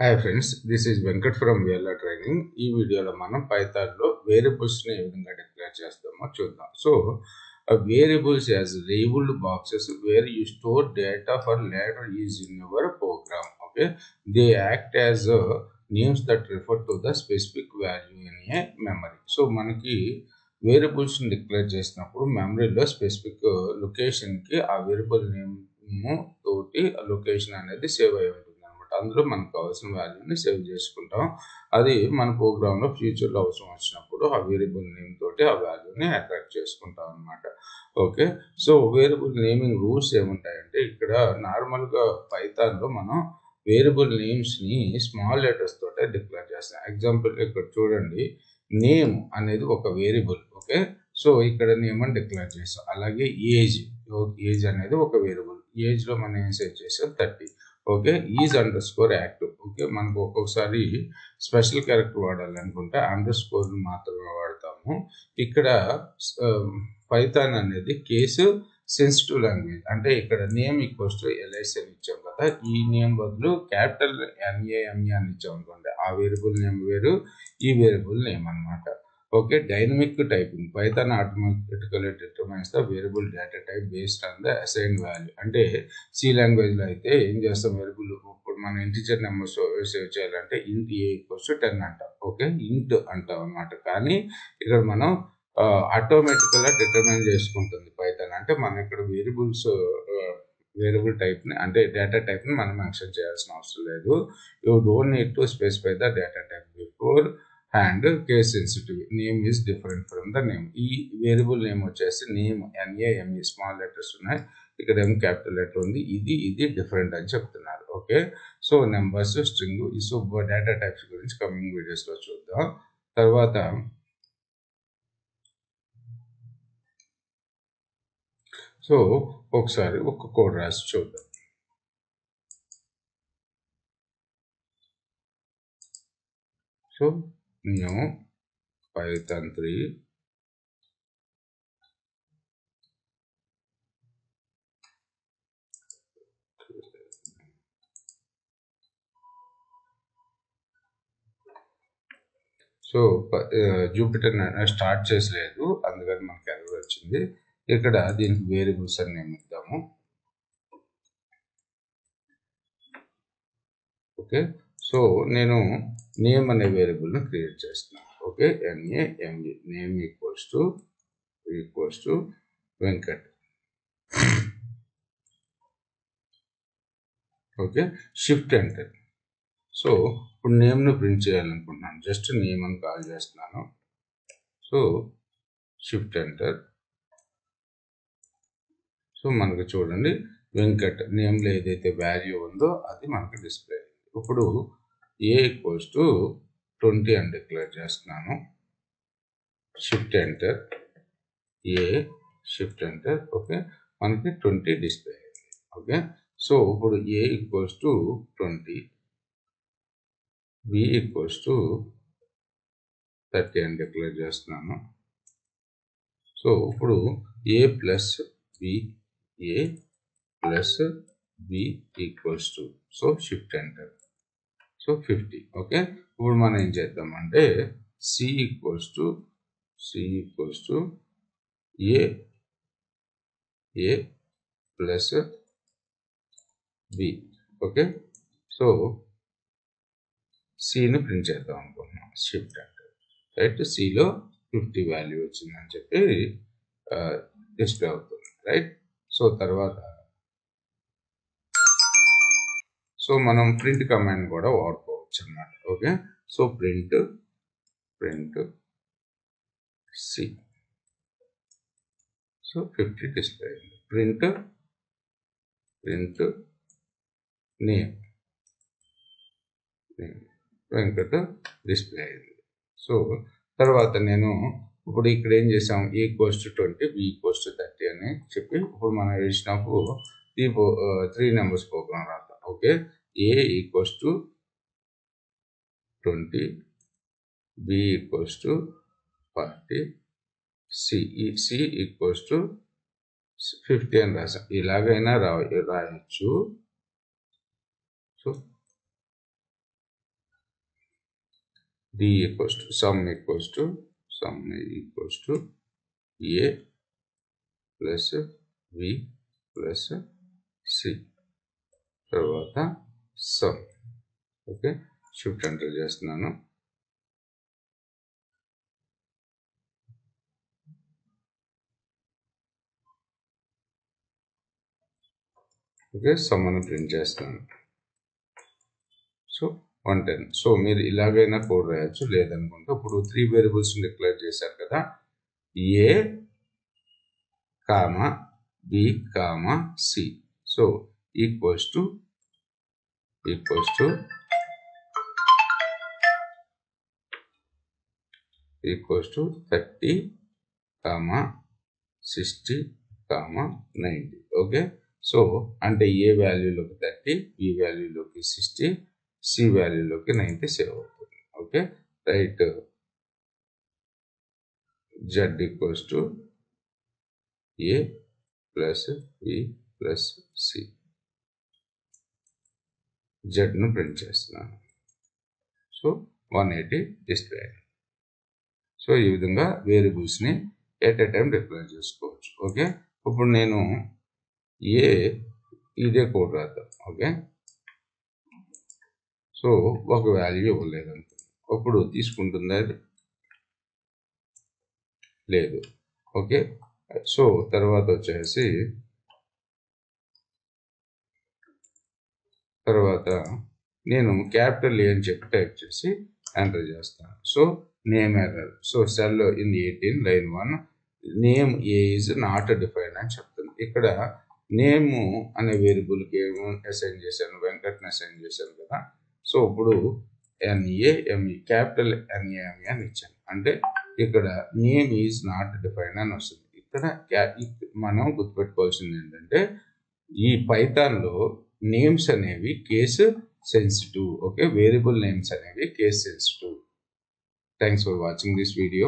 Hi friends, this is Venkat from VLR training. ఈ వీడియోలో మనం పైథాన్లో వేరియబుల్స్ని ఏ విధంగా డిక్లేర్ చేస్తామో చూద్దాం. So variables as labeled boxes where you store data for later use in your program. Okay, they act as names that refer to the specific value in a memory. So మనకి వేరియబుల్స్ని declare చేసినప్పుడు మెమరీలో specific లొకేషన్కి ఆ variable name తోటి location అనేది save అయి ఉంటుంది. అందులో మనకు కావాల్సిన వాల్యూని సేవ్ చేసుకుంటాం. అది మన ప్రోగ్రాంలో ఫ్యూచర్లో అవసరం వచ్చినప్పుడు ఆ వేరియబుల్ నేమ్ తోటి ఆ వాల్యూని అట్రాక్ట్ చేసుకుంటాం అనమాట. Okay, so variable naming rules ఏముంటాయంటే, ఇక్కడ నార్మల్గా పైథాన్లో మనం వేరియబుల్ నేమ్స్ని స్మాల్ లెటర్స్ తోటే డిక్లేర్ చేస్తాం. ఎగ్జాంపుల్ ఇక్కడ చూడండి, నేమ్ అనేది ఒక వేరియబుల్. ఓకే, సో ఇక్కడ నేమ్ అని డిక్లేర్ చేస్తాం. అలాగే ఏజ్ అనేది ఒక వేరియబుల్. ఏజ్లో మనం ఏం సేవ్ చేసాం 30. Okay, is under score active. Okay, మనకు ఒక్కొక్కసారి స్పెషల్ క్యారెక్టర్ వాడాలనుకుంటే అండర్ స్కోర్ మాత్రమే వాడతాము. ఇక్కడ పైథాన్ అనేది కేసు సెన్సిటివ్ లాంగ్వేజ్. అంటే ఇక్కడ నేమ్ ఈక్వల్స్ టు ఎల్ఐసి అని ఇచ్చాం కదా, ఈ నేమ్ బదులు క్యాపిటల్ NAME అని ఇచ్చాం అనుకోండి, ఆ వేరియబుల్ నేమ్ వేరు, ఈ వేరియబుల్ నేమ్ అనమాట. Okay, dynamic typing. Python automatically determines the variable data type based on the assign value. అంటే సి లాంగ్వేజ్లో అయితే ఏం చేస్తాం, వేరియబుల్ ఇప్పుడు మనం ఇంటిజర్ నెంబర్ సేవ్ చేయాలంటే ఇంట్ A = 10 అంటాం. ఓకే, ఇంట్ అంటాం అనమాట. కానీ ఇక్కడ మనం ఆటోమేటికల్గా డిటర్మైన్ చేసుకుంటుంది పైథాన్. అంటే మనం ఇక్కడ వేరియబుల్ టైప్ని అంటే డేటా టైప్ని మనం మెన్షన్ చేయాల్సిన అవసరం లేదు. You don't need to specify the data type before and case sensitive. Name is different from the name. ఈ వేరియబుల్ నేమ్ వచ్చేసి నేమ్ NAME స్మాల్ లెటర్స్ ఉన్నాయి, ఇక్కడ ఏమో క్యాపిటల్ లెటర్ ఉంది. ఇది డిఫరెంట్ అని చెప్తున్నారు. Okay, so numbers, string, so data types గురించి కమింగ్ వీడియోస్లో చూద్దాం. తర్వాత సో ఒకసారి ఒక కోడ్ రాసి చూద్దాం. So new Python 3 so Jupyter start చేసలేదు, అందుకని మనకి ఎర్రర్ వచ్చింది. ఇక్కడ దీనికి వేరియబుల్స్ అని నేమ్ ఇద్దాము. ఓకే, సో నేను నేమ్ అనే వేరియబుల్ని క్రియేట్ చేస్తున్నాను. Okay, NAME name equals to Venkat. Okay, shift enter. So ఇప్పుడు నేమ్ను ప్రింట్ చేయాలనుకుంటున్నాను, జస్ట్ నేమ్ అని కాల్ చేస్తున్నాను. So shift enter. సో మనకు చూడండి, వెంకట్ నేమ్లో ఏదైతే వాల్యూ ఉందో అది మనకు డిస్ప్లే అయింది. ఇప్పుడు A = 20 అని డిక్లేర్ చేస్తున్నాను. Shift enter, shift enter. Okay, మనకి 20 డిస్ప్లే అయింది. ఓకే, సో ఇప్పుడు A = 20, B = 30 అని డిక్లేర్ చేస్తున్నాను. సో ఇప్పుడు A + B = so shift enter. So 50. Okay, ఇప్పుడు మనం ఏం చేద్దామంటే C = A + B. Okay, so Cని ప్రింట్ చేద్దాం అనుకుంటున్నాం. Shift enter. రైట్, Cలో 50 వాల్యూ వచ్చిందని చెప్పి డిస్ప్లే అవుతుంది. రైట్, సో తర్వాత సో మనం ప్రింట్ కమాండ్ కూడా వాడుకోవచ్చు అన్నమాట. Okay, so print C. So 50 display అయింది. ప్రింట్ నేమ్ వెంకట్ డిస్ప్లే అయింది. సో తర్వాత నేను ఇప్పుడు ఇక్కడ ఏం చేసాం, A = 20, B = 30 అని చెప్పి ఇప్పుడు మనం వేసినప్పుడు 3 నెంబర్స్ ప్రోగ్రామ్ రాద్దాం. ఓకే, A = 20, B = 40, C = 50 అని రాసాం. ఇలాగైనా రాయొచ్చు. So D equals to sum equals to A plus V plus C. తర్వాత sum. ఓకే, షిఫ్ట్ ఎంటర్ చేస్తున్నాను. ఓకే, సమ్ అని ప్రింట్ చేస్తున్నాను. సో 110. సో మీరు ఇలాగైనా కోడ్ రాయొచ్చు, లేదనుకుంటే ఇప్పుడు 3 వేరియబుల్స్ డిక్లేర్ చేశారు కదా, A comma B comma C. So equals to 30 comma 60 comma 90. Okay, so అంటే ఏ వాల్యూలోకి 30, బి వాల్యూలోకి 60, సి వాల్యూలోకి 90 సేవ్ అవుతుంది. Okay, right Z equals to A plus B plus C. జెడ్ను ప్రింట్ చేస్తున్నాను. So 180 display. సో ఈ విధంగా వేరియబుల్స్ని ఎట్ ఏ టైం డిక్లేర్ చేసుకోవచ్చు. ఓకే, ఇప్పుడు నేను ఇదే కోడ్ రాద్దాం. ఓకే, సో ఒక వాల్యూ ఇవ్వలేదు అనుకుంది, అప్పుడు తీసుకుంటుందా అది? లేదు. ఓకే, సో తర్వాత వచ్చేసి నేను క్యాపిటల్ ఏ అని చెప్పి టైప్ చేసి ఎంటర్ చేస్తాను. So name error. So cell in 18 line 1 name A is not defined అని చెప్తుంది. ఇక్కడ నేమ్ అనే వేరియబుల్కి ఏమో అసైన్ చేశాను, వెంకట్ని అసైన్ చేశాను కదా. సో ఇప్పుడు NAME క్యాపిటల్ NAME అని ఇచ్చాను. అంటే ఇక్కడ నేమ్ ఈజ్ నాట్ డిఫైన్డ్ అని వస్తుంది. ఇక్కడ మనం గుర్తుపెట్టుకోవాల్సింది ఏంటంటే ఈ పైథాన్లో నేమ్స్ అనేవి case sensitive. Okay, variable names అనేవి case sensitive. Thanks for watching this video.